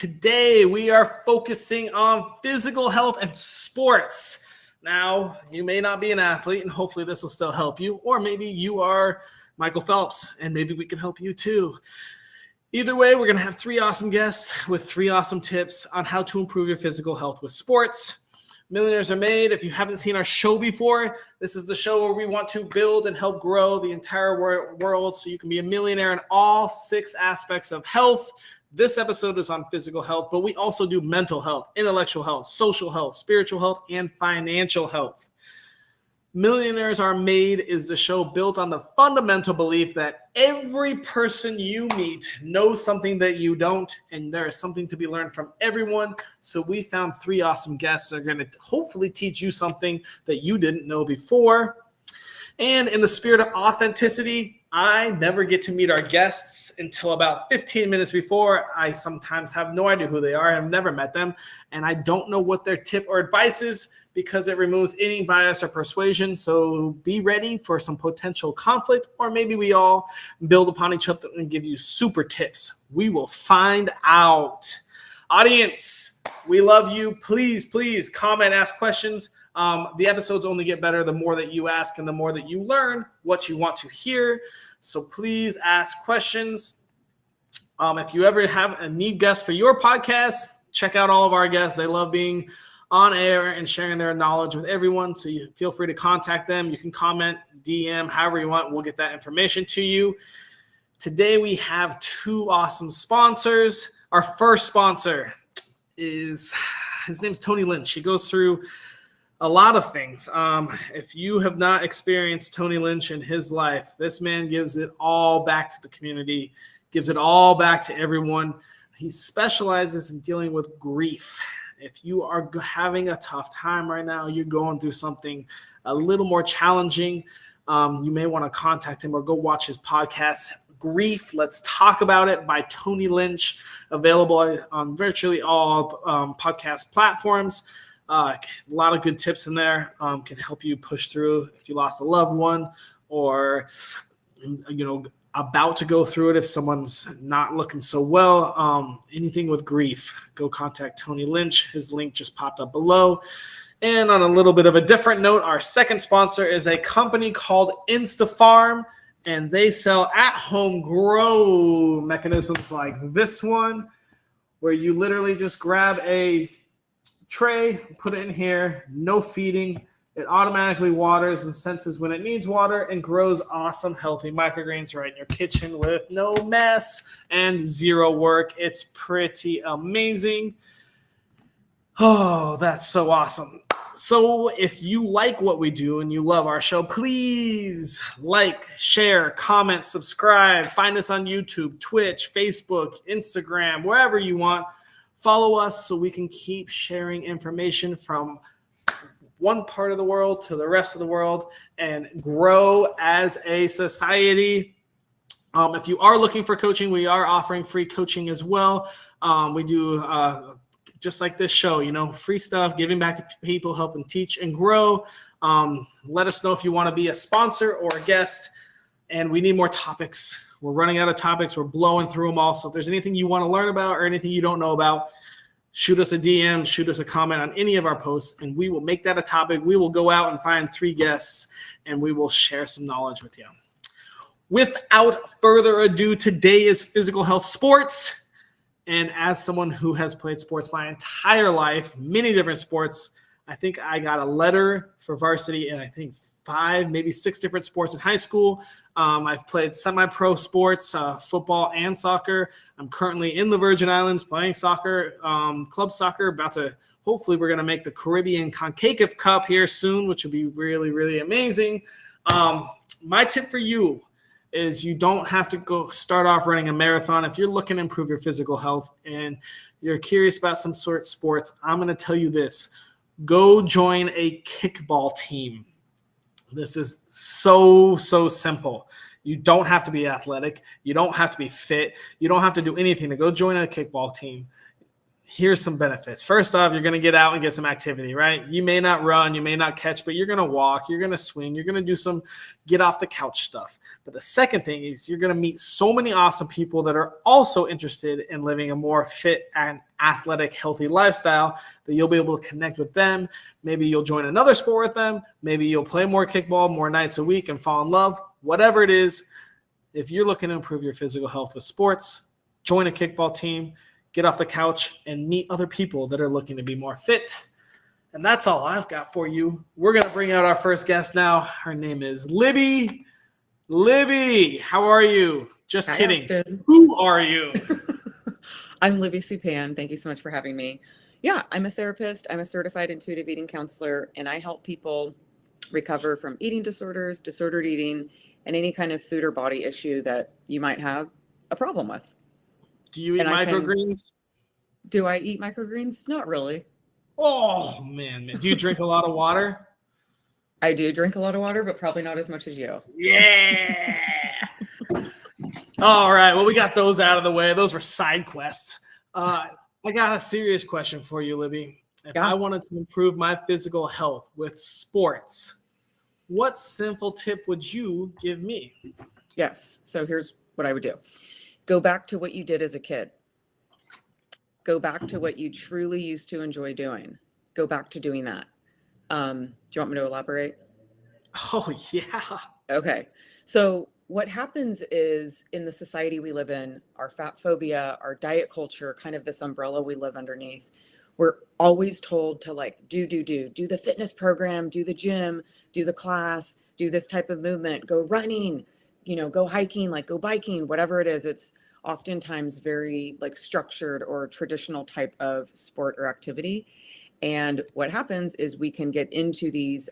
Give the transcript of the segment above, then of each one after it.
Today, we are focusing on physical health and sports. Now, you may not be an athlete, and hopefully this will still help you, or maybe you are Michael Phelps, and maybe we can help you too. Either way, we're going to have 3 awesome guests with 3 awesome tips on how to improve your physical health with sports. Millionaires are made. If you haven't seen our show before, this is the show where we want to build and help grow the entire world so you can be a millionaire in all 6 aspects of health. This episode is on physical health, but we also do mental health, intellectual health, social health, spiritual health, and financial health. Millionaires Are Made is the show built on the fundamental belief that every person you meet knows something that you don't, and there is something to be learned from everyone. So we found 3 awesome guests that are going to hopefully teach you something that you didn't know before. And in the spirit of authenticity, I never get to meet our guests until about 15 minutes before. I sometimes have no idea who they are. I've never met them, and I don't know what their tip or advice is because it removes any bias or persuasion. So be ready for some potential conflict, or maybe we all build upon each other and give you super tips. We will find out. Audience, we love you. Please comment, ask questions. The episodes only get better the more that you ask and the more that you learn what you want to hear. So please ask questions. If you ever have a need guest for your podcast, check out all of our guests. They love being on air and sharing their knowledge with everyone. So you feel free to contact them. You can comment, DM, however you want. We'll get that information to you. Today we have 2 awesome sponsors. Our first sponsor his name's Tony Lynch. He goes through a lot of things. If you have not experienced Tony Lynch in his life, this man gives it all back to the community, gives it all back to everyone. He specializes in dealing with grief. If you are having a tough time right now, you're going through something a little more challenging, you may want to contact him or go watch his podcast, Grief, Let's Talk About It by Tony Lynch, available on virtually all podcast platforms. A lot of good tips in there can help you push through if you lost a loved one or, about to go through it if someone's not looking so well. Anything with grief, go contact Tony Lynch. His link just popped up below. And on a little bit of a different note, our second sponsor is a company called InstaFarm, and they sell at-home grow mechanisms like this one, where you literally just grab a tray, put it in here, no feeding. It automatically waters and senses when it needs water and grows awesome, healthy microgreens right in your kitchen with no mess and 0 work. It's pretty amazing. Oh, that's so awesome. So if you like what we do and you love our show, please like, share, comment, subscribe. Find us on YouTube, Twitch, Facebook, Instagram, wherever you want. Follow us so we can keep sharing information from one part of the world to the rest of the world and grow as a society. If you are looking for coaching, we are offering free coaching as well. We do just like this show, free stuff, giving back to people, helping teach and grow. Let us know if you want to be a sponsor or a guest, and we need more topics. We're running out of topics. We're blowing through them all. So if there's anything you want to learn about or anything you don't know about, shoot us a DM, shoot us a comment on any of our posts, and we will make that a topic. We will go out and find 3 guests, and we will share some knowledge with you. Without further ado, today is physical health sports. And as someone who has played sports my entire life, many different sports, I think I got a letter for varsity in, 5, maybe 6 different sports in high school. I've played semi-pro sports, football and soccer. I'm currently in the Virgin Islands playing soccer, club soccer. Hopefully we're going to make the Caribbean CONCACAF Cup here soon, which would be really, really amazing. My tip for you is you don't have to go start off running a marathon. If you're looking to improve your physical health and you're curious about some sort of sports, I'm going to tell you this. Go join a kickball team. This is so simple. You don't have to be athletic. You don't have to be fit. You don't have to do anything to go join a kickball team. here's some benefits. First off, you're going to get out and get some activity, right? You may not run, you may not catch, but you're going to walk, you're going to swing, you're going to do some get off the couch stuff. But the second thing is you're going to meet so many awesome people that are also interested in living a more fit and athletic, healthy lifestyle that you'll be able to connect with them. Maybe you'll join another sport with them. Maybe you'll play more kickball more nights a week and fall in love. Whatever it is, if you're looking to improve your physical health with sports, join a kickball team, get off the couch, and meet other people that are looking to be more fit. And that's all I've got for you. We're going to bring out our first guest now. Her name is Libby. Libby, how are you? Just Hi, kidding. Austin. Who are you? I'm Libby Supan. Thank you so much for having me. Yeah, I'm a therapist. I'm a certified intuitive eating counselor, and I help people recover from eating disorders, disordered eating, and any kind of food or body issue that you might have a problem with. Do you eat microgreens? Do I eat microgreens? Not really. Oh, man. Do you drink a lot of water? I do drink a lot of water, but probably not as much as you. Yeah. All right. Well, we got those out of the way. Those were side quests. I got a serious question for you, Libby. If I wanted to improve my physical health with sports, what simple tip would you give me? Yes. So here's what I would do. Go back to what you did as a kid. Go back to what you truly used to enjoy doing. Go back to doing that. Do you want me to elaborate? Oh, yeah. Okay. So what happens is in the society we live in, our fat phobia, our diet culture, kind of this umbrella we live underneath, we're always told to like do the fitness program, do the gym, do the class, do this type of movement, go running, go hiking, like go biking, whatever it is. It's oftentimes very like structured or traditional type of sport or activity. And what happens is we can get into these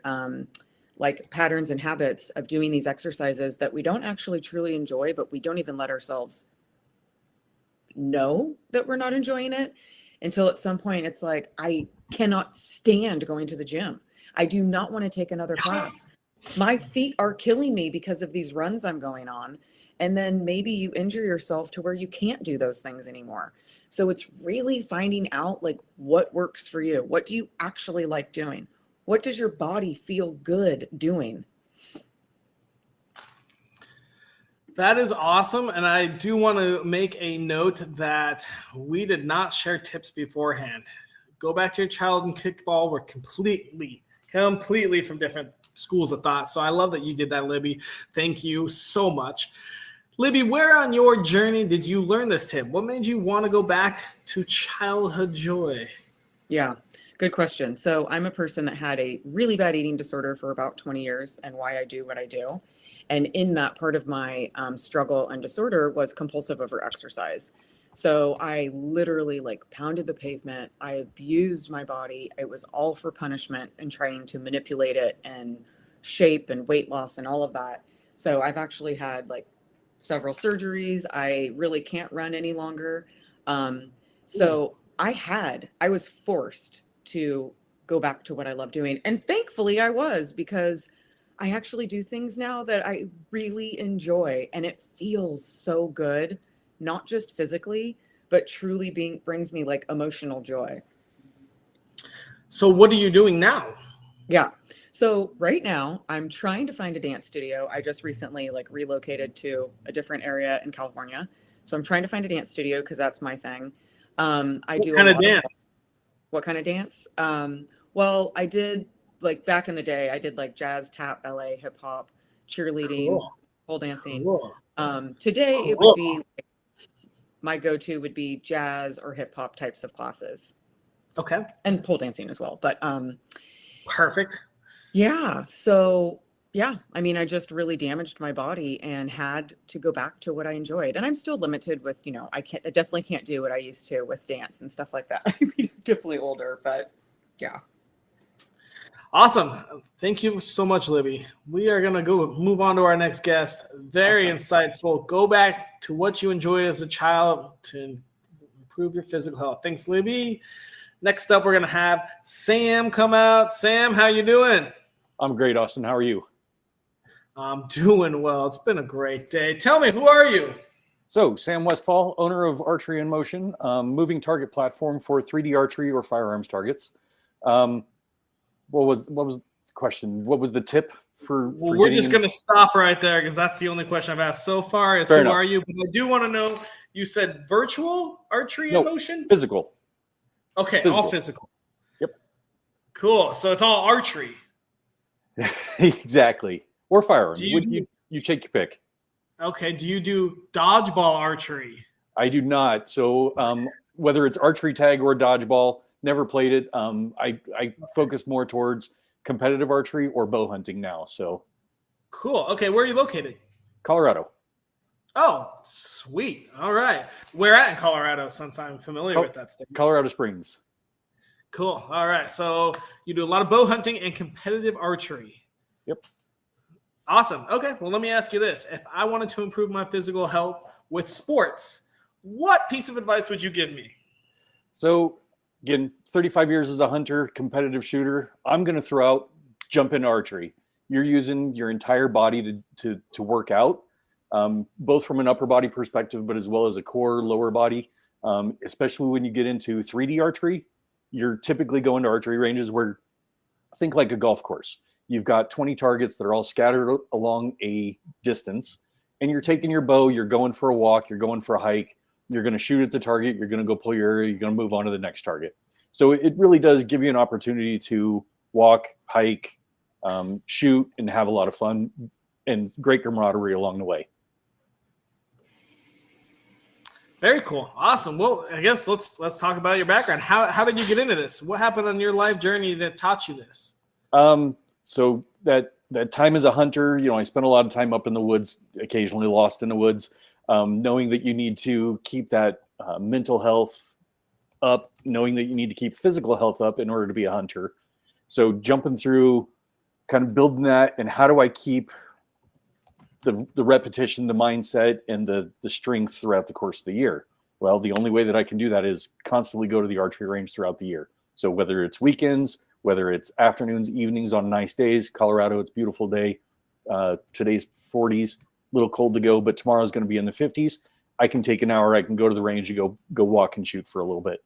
like patterns and habits of doing these exercises that we don't actually truly enjoy, but we don't even let ourselves know that we're not enjoying it until at some point it's like, I cannot stand going to the gym. I do not want to take another class. My feet are killing me because of these runs I'm going on. And then maybe you injure yourself to where you can't do those things anymore. So it's really finding out like what works for you. What do you actually like doing? What does your body feel good doing? That is awesome. And I do want to make a note that we did not share tips beforehand. Go back to your child in kickball. We're completely from different schools of thought. So I love that you did that, Libby. Thank you so much. Libby, where on your journey did you learn this tip? What made you want to go back to childhood joy? Yeah, good question. So I'm a person that had a really bad eating disorder for about 20 years and why I do what I do. And in that part of my struggle and disorder was compulsive over exercise. So I literally like pounded the pavement. I abused my body. It was all for punishment and trying to manipulate it and shape and weight loss and all of that. So I've actually had like several surgeries. I really can't run any longer. So I was forced to go back to what I love doing. And thankfully I was, because I actually do things now that I really enjoy and it feels so good, not just physically, but truly brings me like emotional joy. So what are you doing now? Yeah. So right now I'm trying to find a dance studio. I just recently like relocated to a different area in California. So I'm trying to find a dance studio because that's my thing. What kind of dance? What kind of dance? Well, I did like back in the day, I did like jazz, tap, ballet, hip hop, cheerleading, pole dancing. Cool. Today it would be like, my go-to would be jazz or hip hop types of classes. Okay. And pole dancing as well. But perfect. Yeah. So yeah, I mean, I just really damaged my body and had to go back to what I enjoyed. And I'm still limited with, I definitely can't do what I used to with dance and stuff like that. I mean, I'm definitely older, but yeah. Awesome. Thank you so much, Libby. We are going to move on to our next guest. Very insightful. Go back to what you enjoyed as a child to improve your physical health. Thanks, Libby. Next up, we're going to have Sam come out. Sam, how you doing? I'm great, Austin. How are you? I'm doing well. It's been a great day. Tell me, who are you? So, Sam Westfall, owner of Archery in Motion, moving target platform for 3D archery or firearms targets. Um, what was the question? What was the tip for Well, we're just getting? going to stop right there because that's the only question I've asked so far is Fair who enough. are you? But I do want to know, you said virtual archery in No, motion? physical. Okay, Physical. all physical. Yep. Cool. So it's all archery. Exactly. Or firearms. Do you You take your pick. Okay, do you do dodgeball archery? I do not. So whether it's archery tag or dodgeball, never played it. I focus more towards competitive archery or bow hunting now. So Cool. Okay, where are you located? Colorado. Oh, sweet. All right. Where at in Colorado, since I'm familiar with that state? Colorado Springs. Cool. All right. So you do a lot of bow hunting and competitive archery. Yep. Awesome. Okay. Well, let me ask you this. If I wanted to improve my physical health with sports, what piece of advice would you give me? So again, 35 years as a hunter, competitive shooter, I'm going to throw out jump into archery. You're using your entire body to work out, both from an upper body perspective, but as well as a core lower body. Especially when you get into 3D archery, you're typically going to archery ranges where, think like a golf course. You've got 20 targets that are all scattered along a distance, and you're taking your bow, you're going for a walk, you're going for a hike, you're going to shoot at the target, you're going to go pull your arrow, you're going to move on to the next target. So it really does give you an opportunity to walk, hike, shoot, and have a lot of fun and great camaraderie along the way. Very cool. Awesome. Well, I guess let's talk about your background. How did you get into this? What happened on your life journey that taught you this? So that time as a hunter, I spent a lot of time up in the woods, occasionally lost in the woods, knowing that you need to keep that mental health up, knowing that you need to keep physical health up in order to be a hunter. So jumping through, kind of building that, and how do I keep the repetition, the mindset, and the strength throughout the course of the year? Well, the only way that I can do that is constantly go to the archery range throughout the year. So whether it's weekends, whether it's afternoons, evenings on nice days, Colorado, it's a beautiful day. Today's 40s, a little cold to go, but tomorrow's going to be in the 50s. I can take an hour. I can go to the range and go walk and shoot for a little bit.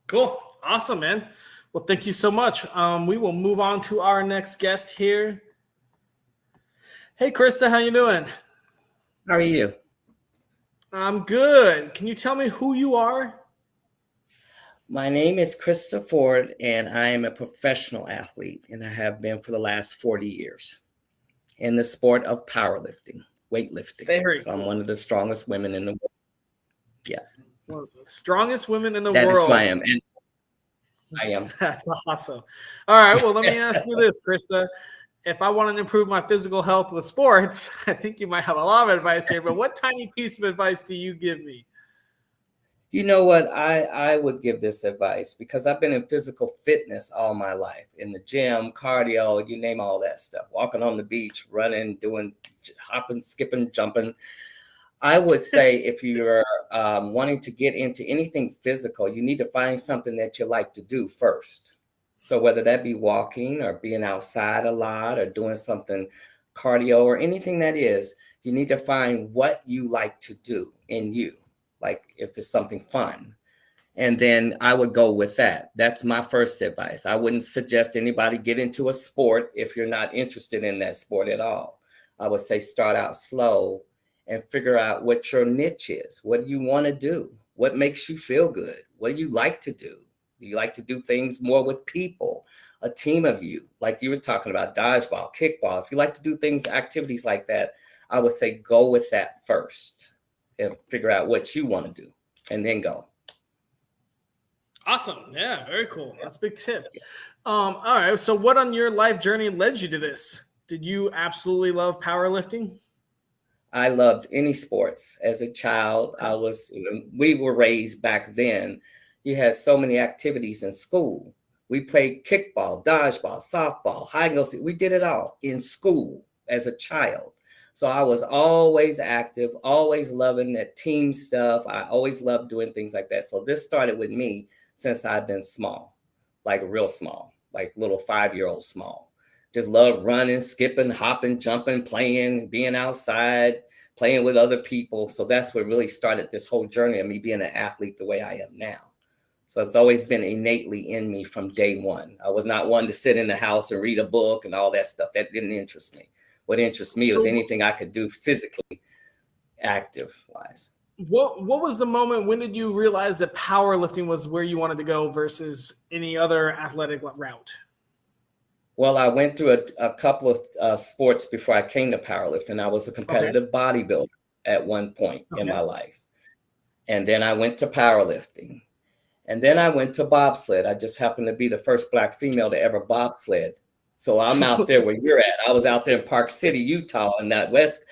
Cool. Awesome, man. Well, thank you so much. We will move on to our next guest here. Hey, Krista, how you doing? How are you? I'm good. Can you tell me who you are? My name is Krista Ford, and I am a professional athlete, and I have been for the last 40 years in the sport of powerlifting, weightlifting. Very so I'm cool. one of the strongest women in the world. Yeah. One of the strongest women in the That is world. who I am. And I am. That's awesome. All right. Well, let me ask you this, Krista. If I want to improve my physical health with sports, I think you might have a lot of advice here, but what tiny piece of advice do you give me? You know what? I would give this advice because I've been in physical fitness all my life, in the gym, cardio, you name all that stuff, walking on the beach, running, doing hopping, skipping, jumping. I would say if you're wanting to get into anything physical, you need to find something that you like to do first. So whether that be walking or being outside a lot or doing something cardio or anything that is, you need to find what you like to do in you. Like if it's something fun. And then I would go with that. That's my first advice. I wouldn't suggest anybody get into a sport if you're not interested in that sport at all. I would say start out slow and figure out what your niche is. What do you want to do? What makes you feel good? What do you like to do? Do you like to do things more with people, a team of you? Like you were talking about dodgeball, kickball. If you like to do things, activities like that, I would say go with that first and figure out what you want to do and then go. Awesome. Yeah, very cool. That's a big tip. All right. So what on your life journey led you to this? Did you absolutely love powerlifting? I loved any sports. As a child, we were raised back then. You had so many activities in school. We played kickball, dodgeball, softball, hide and go seek. We did it all in school as a child. So I was always active, always loving that team stuff. I always loved doing things like that. So this started with me since I've been small, like real small, like little 5-year-old small. Just love running, skipping, hopping, jumping, playing, being outside, playing with other people. So that's what really started this whole journey of me being an athlete the way I am now. So it's always been innately in me from day one. I was not one to sit in the house and read a book and all that stuff. That didn't interest me. What interests me was anything I could do physically, active wise. What was the moment? When did you realize that powerlifting was where you wanted to go versus any other athletic route? Well, I went through a couple of sports before I came to powerlifting. I was a competitive bodybuilder at one point in my life. And then I went to powerlifting. And then I went to bobsled. I just happened to be the first Black female to ever bobsled. So I'm out there where you're at. I was out there in Park City, Utah, in that west,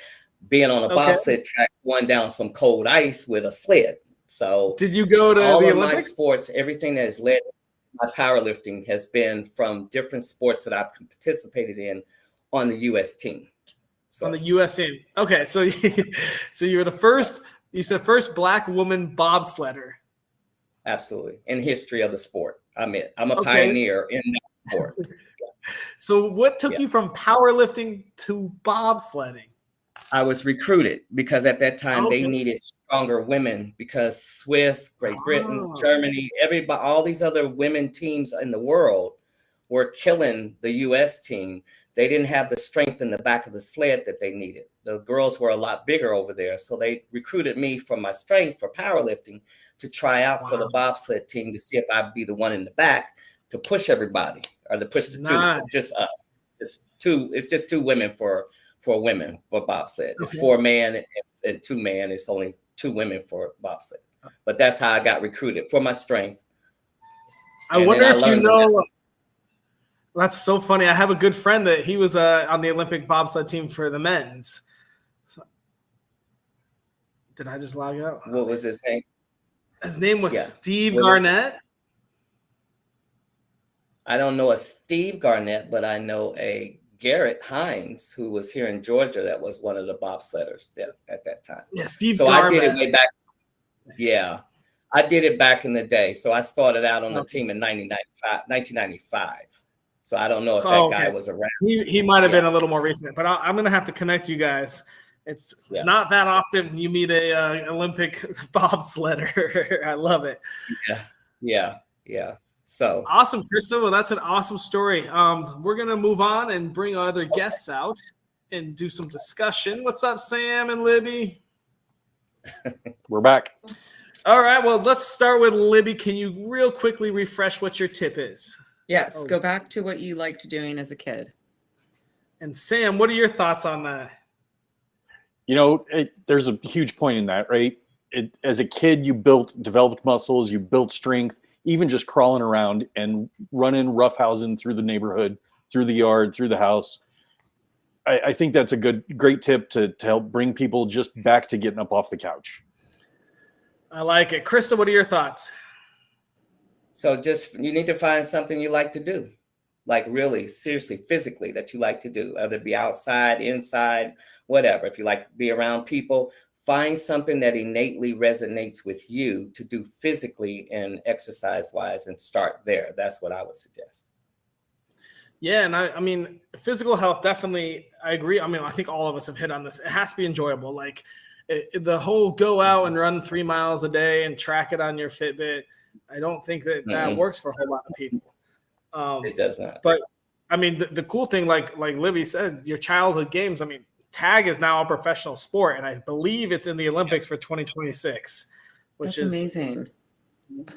being on a bobsled track, going down some cold ice with a sled. So did you go to all the of Olympics? my sports, everything that has led my powerlifting has been from different sports that I've participated in on the U.S. team. So, on the U.S. team. Okay, so so you were the first. You said first Black woman bobsledder. Absolutely, in history of the sport. I'm a pioneer in that sport. So what took you from powerlifting to bobsledding? I was recruited because at that time they needed stronger women because Swiss, Great Britain, Germany, everybody, all these other women teams in the world were killing the U.S. team. They didn't have the strength in the back of the sled that they needed. The girls were a lot bigger over there. So they recruited me from my strength for powerlifting to try out for the bobsled team to see if I'd be the one in the back to push everybody or to push the two, just us. Just two. It's just two women for women for bobsled. It's 4 man and 2 man. It's only 2 women for bobsled. But that's how I got recruited for my strength. I wonder if you know. That's so funny. I have a good friend that he was on the Olympic bobsled team for the men's. So, did I just log out? What was his name? His name was Steve Garnett. I don't know a Steve Garnett, but I know a Garrett Hines, who was here in Georgia, that was one of the bobsledders at that time. Yeah, Steve. So I did it way back. Yeah, I did it back in the day. So I started out on the team in 1995. So I don't know if that guy was around. He might have been a little more recent, but I'm going to have to connect you guys. It's not that often you meet a Olympic bobsledder. I love it. Yeah. So awesome, Krista. Well, that's an awesome story. We're going to move on and bring our other guests out and do some discussion. What's up, Sam and Libby? We're back. All right. Well, let's start with Libby. Can you real quickly refresh what your tip is? Yes, go back to what you liked doing as a kid. And Sam, what are your thoughts on that? You know, there's a huge point in that, right? As a kid, you developed muscles, you built strength, even just crawling around and running, roughhousing through the neighborhood, through the yard, through the house. I think that's a great tip to help bring people just back to getting up off the couch. I like it. Krista, what are your thoughts? So you need to find something you like to do, like really seriously, physically that you like to do, whether it be outside, inside, whatever. If you like to be around people, find something that innately resonates with you to do physically and exercise wise and start there. That's what I would suggest. Yeah. And I mean, physical health, definitely. I agree. I mean, I think all of us have hit on this. It has to be enjoyable. Like the whole go out and run 3 miles a day and track it on your Fitbit. I don't think that works for a whole lot of people. It does not. But I mean, the cool thing, like Libby said, your childhood games. I mean, tag is now a professional sport, and I believe it's in the Olympics for 2026, which is amazing.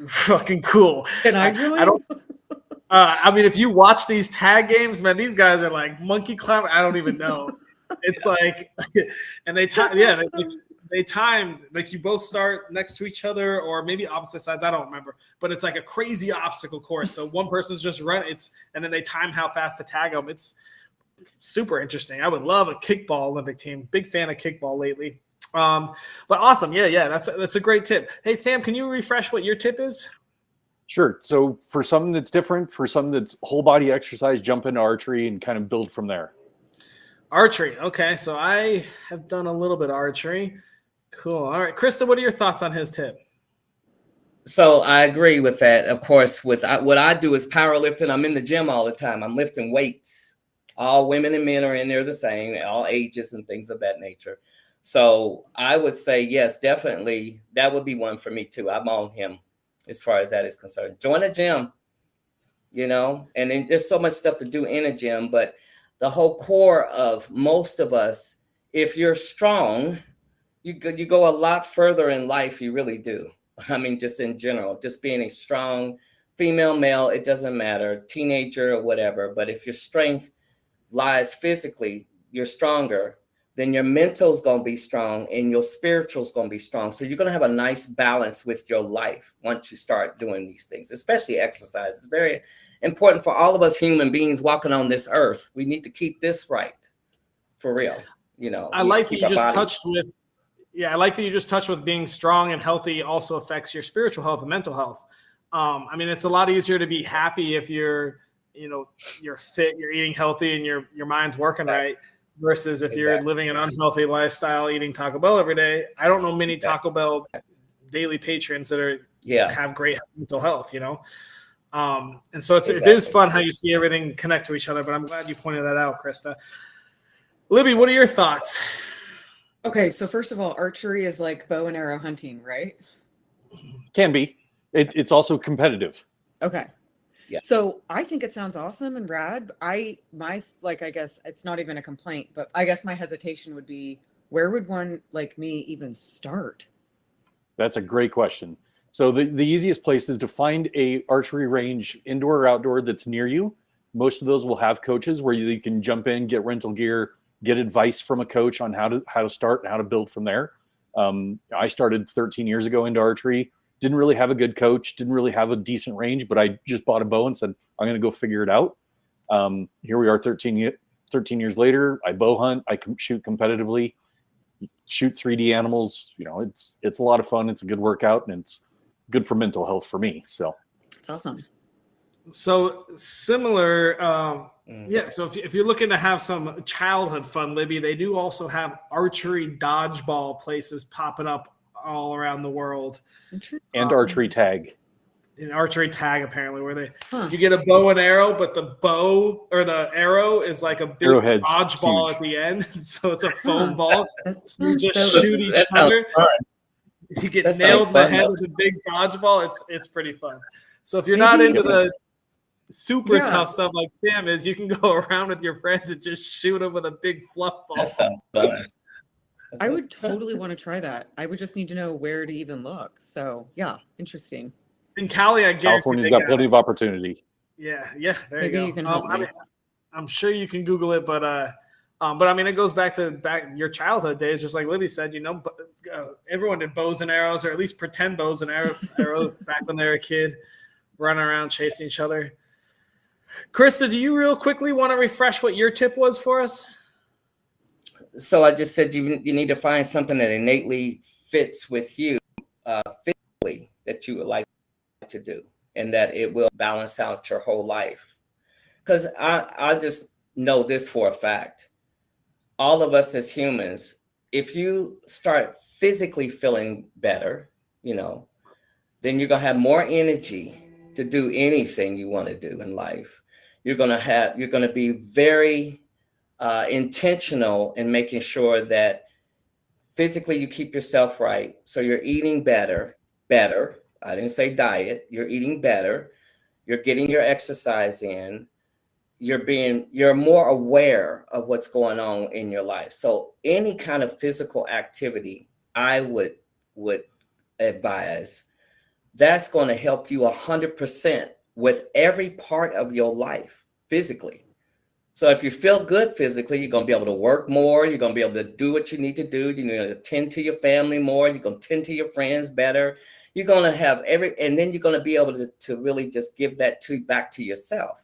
Fucking cool. Can I join? I don't. I mean, if you watch these tag games, man, these guys are like monkey climb. I don't even know. It's like, and they time. Yeah, awesome. They timed, like you both start next to each other or maybe opposite sides. I don't remember, but it's like a crazy obstacle course. So one person's just running, and then they time how fast to tag them. It's super interesting. I would love a kickball Olympic team. Big fan of kickball lately. But awesome. Yeah. That's a great tip. Hey, Sam, can you refresh what your tip is? Sure. So for something that's different, for something that's whole body exercise, jump into archery and kind of build from there. Archery. Okay. So I have done a little bit of archery. Cool. All right. Krista, what are your thoughts on his tip? So I agree with that. Of course, what I do is powerlifting. I'm in the gym all the time. I'm lifting weights. All women and men are in there the same, all ages and things of that nature. So I would say, yes, definitely. That would be one for me too. I'm on him as far as that is concerned. Join a gym, and then there's so much stuff to do in a gym, but the whole core of most of us, if you're strong, you go a lot further in life. You really do. I mean, just in general, just being a strong female, male, it doesn't matter, teenager or whatever. But if your strength lies physically, you're stronger, then your mental's going to be strong and your spiritual's going to be strong. So you're going to have a nice balance with your life once you start doing these things, especially exercise. It's very important for all of us human beings walking on this earth. We need to keep this right, for real. I like that you just touched with, I like that you just touched with being strong and healthy also affects your spiritual health and mental health. I mean, it's a lot easier to be happy if you're fit, you're eating healthy, and your mind's working right, versus if you're living an unhealthy lifestyle, eating Taco Bell every day. I don't know many Taco Bell daily patrons that have great mental health, and so it is fun how you see everything connect to each other. But I'm glad you pointed that out, Krista. Libby, what are your thoughts? Okay, so first of all, archery is like bow and arrow hunting, right? Can be. It's also competitive. Okay. Yeah. So I think it sounds awesome and rad. I guess it's not even a complaint, but I guess my hesitation would be, where would one like me even start? That's a great question. So the easiest place is to find a archery range, indoor or outdoor, that's near you. Most of those will have coaches where you can jump in, get rental gear, get advice from a coach on how to start and how to build from there. I started 13 years ago into archery. Didn't really have a good coach, didn't really have a decent range, but I just bought a bow and said, I'm going to go figure it out. Here we are 13 years later. I bow hunt, I shoot competitively, shoot 3D animals. It's a lot of fun. It's a good workout, and it's good for mental health for me. So it's awesome. So similar, so if you're looking to have some childhood fun, Libby, they do also have archery dodgeball places popping up all around the world, and archery tag. In archery tag, apparently, where you get a bow and arrow, but the bow or the arrow is like a big dodgeball at the end, so it's a foam ball. So you just shoot each other. You get nailed in the head with a big dodgeball. It's pretty fun. So if you're not into the super tough stuff like Sam is, you can go around with your friends and just shoot them with a big fluff ball. That sounds fun. I would totally want to try that. I would just need to know where to even look. So yeah, interesting. In Cali, I guarantee California's got plenty of opportunity. Yeah, there Maybe you go. You can help me. I'm sure you can Google it, but I mean, it goes back to your childhood days, just like Libby said. Everyone did bows and arrows, or at least pretend bows and arrows back when they were a kid, running around chasing each other. Krista, do you real quickly want to refresh what your tip was for us? So I just said you need to find something that innately fits with you physically that you would like to do, and that it will balance out your whole life. Because I just know this for a fact. All of us as humans, if you start physically feeling better, then you're going to have more energy to do anything you want to do in life. You're going to be very intentional in making sure that physically you keep yourself right. So you're eating better. I didn't say diet. You're eating better. You're getting your exercise in. You're more aware of what's going on in your life. So any kind of physical activity, I would advise, that's going to help you 100% with every part of your life physically. So if you feel good physically, you're going to be able to work more. You're going to be able to do what you need to do. You're going to tend to your family more. You're going to tend to your friends better. You're going to have and then you're going to be able to really just give that back to yourself.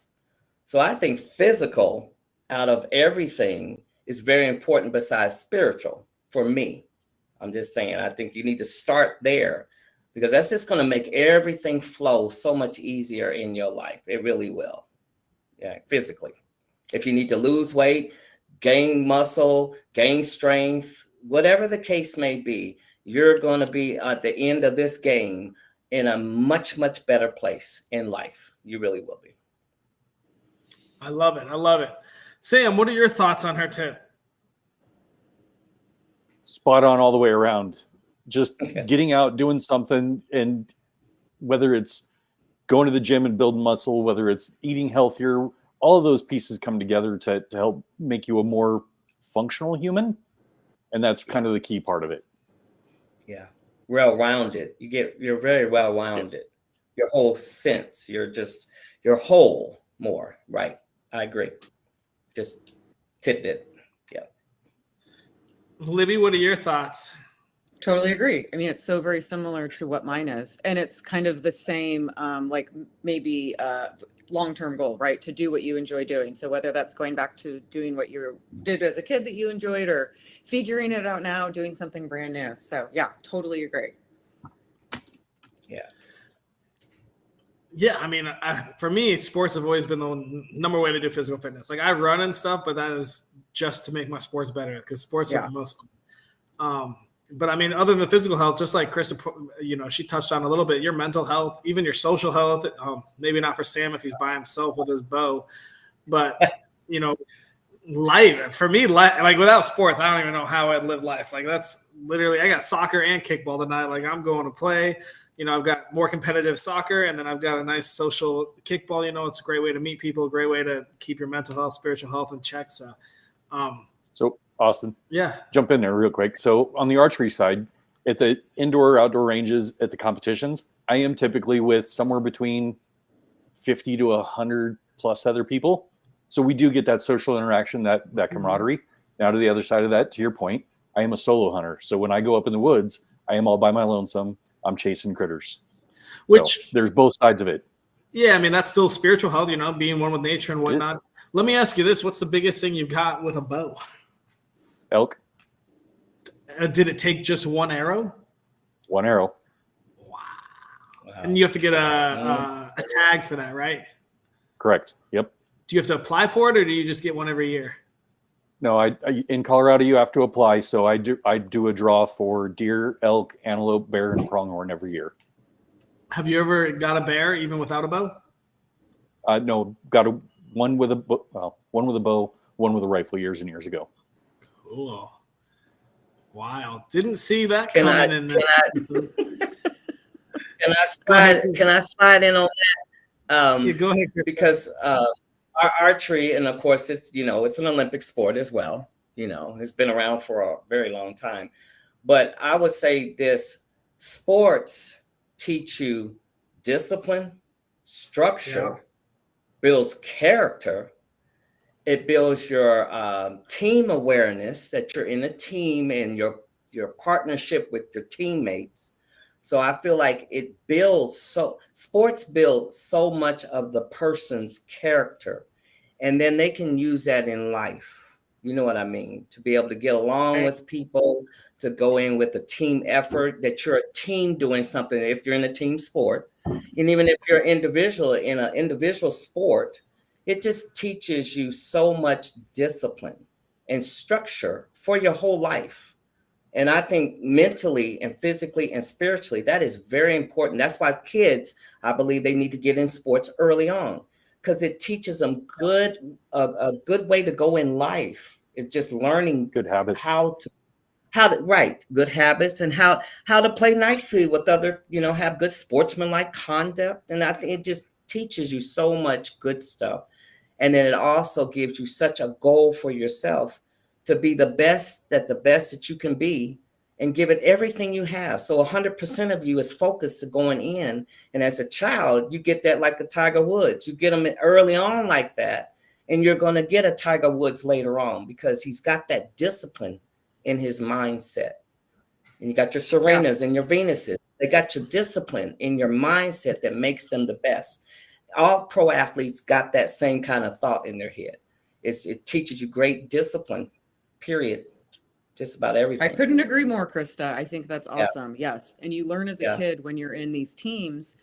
So I think physical out of everything is very important besides spiritual for me. I'm just saying, I think you need to start there, because that's just going to make everything flow so much easier in your life. It really will. Yeah, physically. If you need to lose weight, gain muscle, gain strength, whatever the case may be, you're going to be at the end of this game in a much, much better place in life. You really will be. I love it. Sam, what are your thoughts on her tip? Spot on all the way around. Just Okay. getting out, doing something, and whether it's going to the gym and building muscle, whether it's eating healthier, all of those pieces come together to help make you a more functional human. And that's kind of the key part of it. Yeah. Well-rounded. You're very well-rounded. Your whole sense. You're whole more. Right. I agree. Just tidbit. Yeah. Libby, what are your thoughts? Totally agree. I mean, it's so very similar to what mine is. And it's kind of the same, like maybe long-term goal, right? To do what you enjoy doing. So whether that's going back to doing what you did as a kid that you enjoyed, or figuring it out now, doing something brand new. So yeah, totally agree. Yeah. Yeah, I mean, for me, sports have always been the number one way to do physical fitness. Like I run and stuff, but that is just to make my sports better, because sports are the most fun. But I mean, other than the physical health, just like Krista, she touched on a little bit, your mental health, even your social health, maybe not for Sam if he's by himself with his bow, but, life, for me, like without sports, I don't even know how I'd live life. Like that's literally, I got soccer and kickball tonight. Like I'm going to play, I've got more competitive soccer, and then I've got a nice social kickball. It's a great way to meet people, a great way to keep your mental health, spiritual health in check. So, So Austin, yeah, jump in there real quick. So on the archery side, at the indoor, outdoor ranges, at the competitions, I am typically with somewhere between 50 to 100 plus other people. So we do get that social interaction, that camaraderie. Now to the other side of that, to your point, I am a solo hunter. So when I go up in the woods, I am all by my lonesome. I'm chasing critters. Which there's both sides of it. Yeah, I mean, that's still spiritual health, being one with nature and whatnot. Let me ask you this. What's the biggest thing you've got with a bow? Elk. Did it take just one arrow? One arrow. Wow. And you have to get a tag for that, right? Correct. Yep. Do you have to apply for it, or do you just get one every year? No, I in Colorado you have to apply. So I do a draw for deer, elk, antelope, bear, and pronghorn every year. Have you ever got a bear even without a bow? No, got one with a bow, one with a rifle years and years ago. Cool. Wow. Didn't see that coming in this. Can I slide in on that? Yeah, go ahead. Because our archery, and of course it's it's an Olympic sport as well. It's been around for a very long time. But I would say this: sports teach you discipline, structure, builds character. It builds your team awareness, that you're in a team, and your partnership with your teammates. So I feel like sports build so much of the person's character, and then they can use that in life. You know what I mean? To be able to get along with people, to go in with a team effort, that you're a team doing something. If you're in a team sport, and even if you're individual in an individual sport, it just teaches you so much discipline and structure for your whole life. And I think mentally and physically and spiritually, that is very important. That's why kids, I believe they need to get in sports early on, because it teaches them a good way to go in life. It's just learning good habits, good habits, and how to play nicely with other, have good sportsmanlike conduct. And I think it just teaches you so much good stuff. And then it also gives you such a goal for yourself to be the best that you can be, and give it everything you have. So 100% of you is focused to going in. And as a child, you get that like a Tiger Woods. You get them early on like that, and you're going to get a Tiger Woods later on, because he's got that discipline in his mindset. And you got your Serenas and your Venuses. They got your discipline in your mindset that makes them the best. All pro athletes got that same kind of thought in their head. It teaches you great discipline, period. Just about everything. I couldn't agree more, Krista. I think that's awesome. Yes. And you learn as a kid when you're in these teams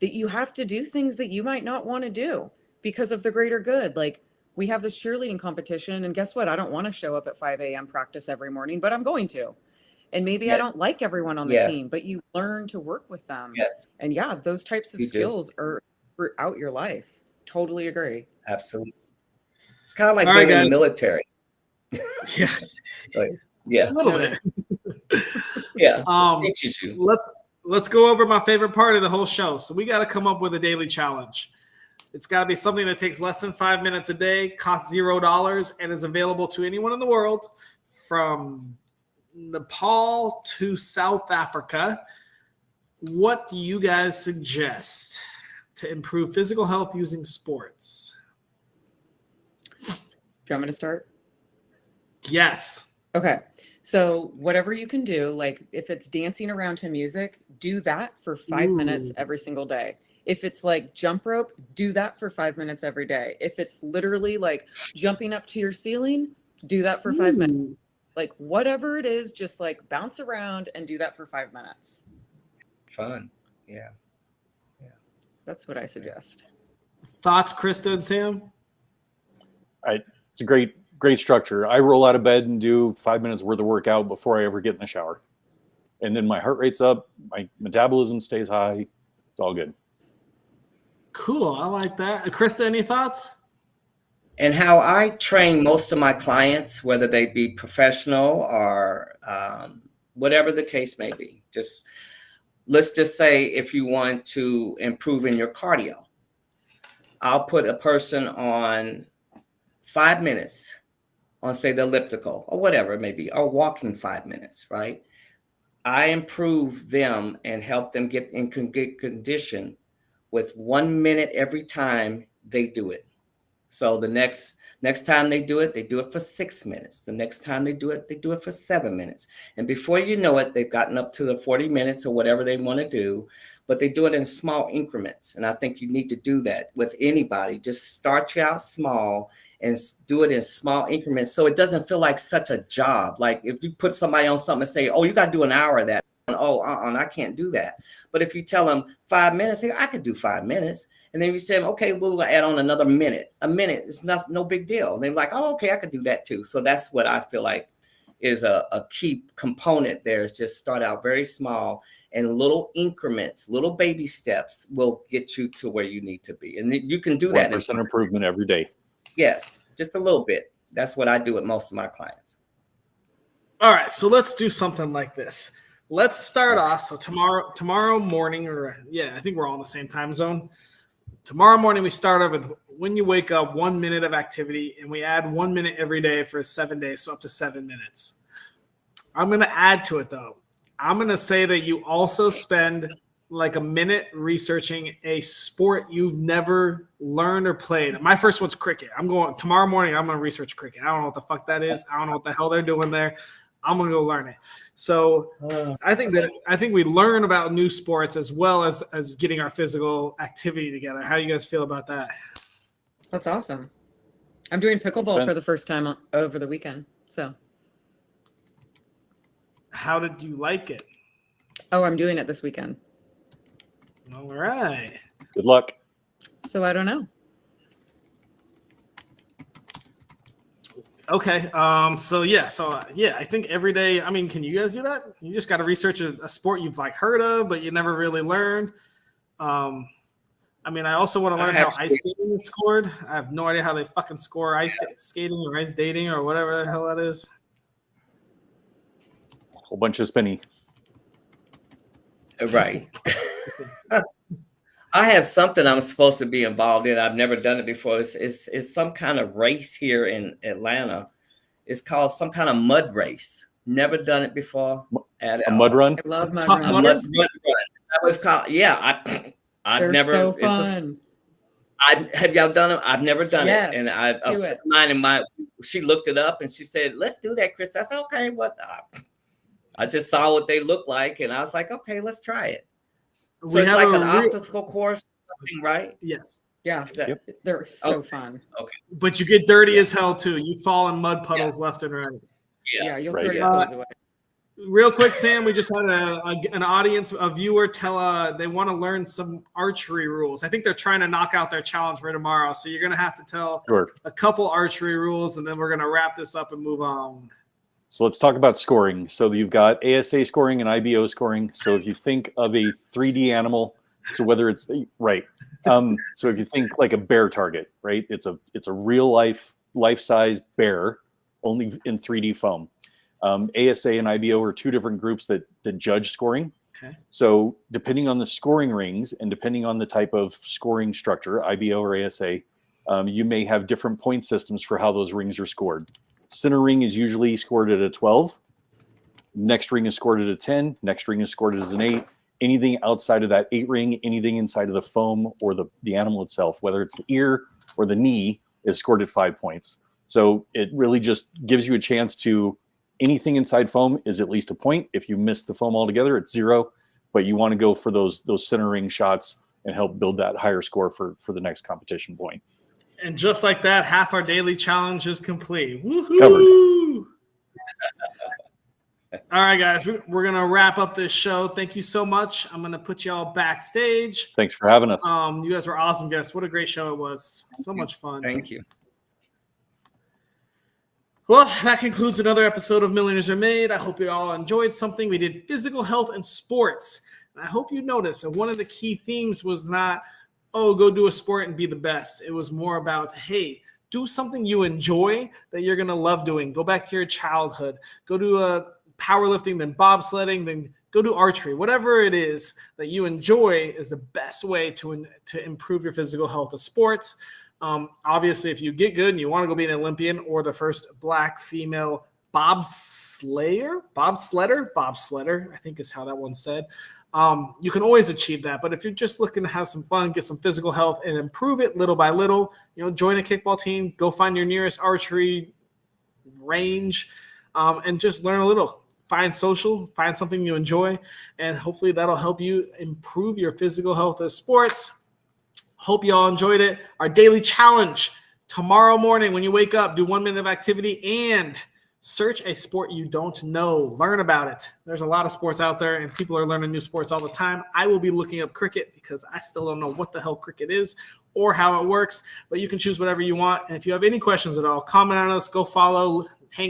that you have to do things that you might not want to do because of the greater good. Like we have this cheerleading competition, and guess what? I don't want to show up at 5 a.m. practice every morning, but I'm going to. And maybe I don't like everyone on the team, but you learn to work with them. Yes. And those types of skills are throughout your life. Totally agree. Absolutely. It's kind of like being in the military. Yeah. Yeah. A little No, bit. Yeah. Um, Teaches you. let's go over my favorite part of the whole show. So we got to come up with a daily challenge. It's got to be something that takes less than 5 minutes a day, costs $0, and is available to anyone in the world, from Nepal to South Africa. What do you guys suggest to improve physical health using sports? Do you want me to start? Yes. Okay. So whatever you can do, like if it's dancing around to music, do that for 5 minutes Ooh. every single day. If it's like jump rope, do that for 5 minutes every day. If it's literally like jumping up to your ceiling, do that for 5 minutes. Ooh. Like whatever it is, just like bounce around and do that for 5 minutes. Fun. Yeah. That's what I suggest. Thoughts, Krista and Sam? It's a great structure. I roll out of bed and do 5 minutes worth of workout before I ever get in the shower. And then my heart rate's up, my metabolism stays high. It's all good. Cool. I like that. Krista, any thoughts? And how I train most of my clients, whether they be professional or whatever the case may be, let's just say if you want to improve in your cardio, I'll put a person on 5 minutes on, say, the elliptical or whatever it may be, or walking 5 minutes, right? I improve them and help them get in condition with 1 minute every time they do it. So the next time they do it for 6 minutes. The next time they do it for 7 minutes. And before you know it, they've gotten up to the 40 minutes or whatever they want to do, but they do it in small increments. And I think you need to do that with anybody. Just start you out small and do it in small increments so it doesn't feel like such a job. Like if you put somebody on something and say, oh, you got to do an hour of that. Oh, I can't do that. But if you tell them 5 minutes, I could do 5 minutes. And then you say, okay, we'll add on another minute. A minute is no big deal. And they're like, oh, okay, I could do that too. So that's what I feel like is a key component there, is just start out very small, and little increments, little baby steps will get you to where you need to be. And you can do that. 1% improvement every day. Yes, just a little bit. That's what I do with most of my clients. All right, so let's do something like this. Let's start off. So tomorrow morning, I think we're all in the same time zone. Tomorrow morning, we start off with when you wake up, 1 minute of activity, and we add 1 minute every day for 7 days, so up to 7 minutes. I'm going to add to it, though. I'm going to say that you also spend like a minute researching a sport you've never learned or played. My first one's cricket. Tomorrow morning, I'm going to research cricket. I don't know what the fuck that is. I don't know what the hell they're doing there. I'm going to go learn it. So I think we learn about new sports as well as getting our physical activity together. How do you guys feel about that? That's awesome. I'm doing pickleball for the first time over the weekend. So how did you like it? Oh, I'm doing it this weekend. All right. Good luck. So I don't know. Okay. I think every day. I mean, can you guys do that? You just got to research a sport you've like heard of, but you never really learned. I also want to learn how ice skating is scored. I have no idea how they fucking score ice skating or ice dating or whatever the hell that is. Whole bunch of spinny. Right. I have something I'm supposed to be involved in. I've never done it before. It's some kind of race here in Atlanta. It's called some kind of mud race. Never done it before. Mud run? I love mud Tough runs. mud run. That was called. Yeah, I've never. So fun. Have y'all done it? I've never done it, and do it. She looked it up and she said, "Let's do that, Chris." I said, "Okay." What? I just saw what they look like, and I was like, "Okay, let's try it." So it's like an obstacle course, right? Yes. Yeah. They're so fun. Okay. But you get dirty as hell too. You fall in mud puddles left and right. Yeah, you'll throw your clothes away. Real quick, Sam, we just had an audience, a viewer tell they want to learn some archery rules. I think they're trying to knock out their challenge for tomorrow. So you're going to have to tell a couple archery rules, and then we're going to wrap this up and move on. So let's talk about scoring. So you've got ASA scoring and IBO scoring. So if you think of a 3D animal, so whether it's so if you think like a bear target, right? It's a real life-size bear, only in 3D foam. ASA and IBO are two different groups that judge scoring. Okay. So depending on the scoring rings and depending on the type of scoring structure, IBO or ASA, you may have different point systems for how those rings are scored. Center ring is usually scored at a 12. Next ring is scored at a 10. Next ring is scored as an 8. Anything outside of that 8 ring, anything inside of the foam or the animal itself, whether it's the ear or the knee, is scored at 5 points. So it really just gives you a chance to, anything inside foam is at least a point. If you miss the foam altogether, it's 0. But you want to go for those center ring shots and help build that higher score for the next competition point. And just like that, half our daily challenge is complete. Woohoo! Covered. All right, guys, we're going to wrap up this show. Thank you so much. I'm going to put y'all backstage. Thanks for having us. You guys were awesome guests. What a great show it was. So much fun. Thank you. Well, that concludes another episode of Millionaires Are Made. I hope you all enjoyed something. We did physical health and sports. And I hope you noticed that one of the key themes was not, oh, go do a sport and be the best. It was more about, hey, do something you enjoy that you're going to love doing. Go back to your childhood. Go do powerlifting, then bobsledding, then go do archery. Whatever it is that you enjoy is the best way to improve your physical health of sports. Obviously, if you get good and you want to go be an Olympian or the first Black female bobsledder, I think is how that one's said, you can always achieve that. But if you're just looking to have some fun, get some physical health, and improve it little by little, join a kickball team, go find your nearest archery range, and just learn a little. Find social, find something you enjoy, and hopefully that'll help you improve your physical health of sports. Hope you all enjoyed it. Our daily challenge tomorrow morning when you wake up, do 1 minute of activity and search a sport you don't know. Learn about it. There's a lot of sports out there and people are learning new sports all the time. I will be looking up cricket because I still don't know what the hell cricket is or how it works, but you can choose whatever you want. And if you have any questions at all, comment on us, go follow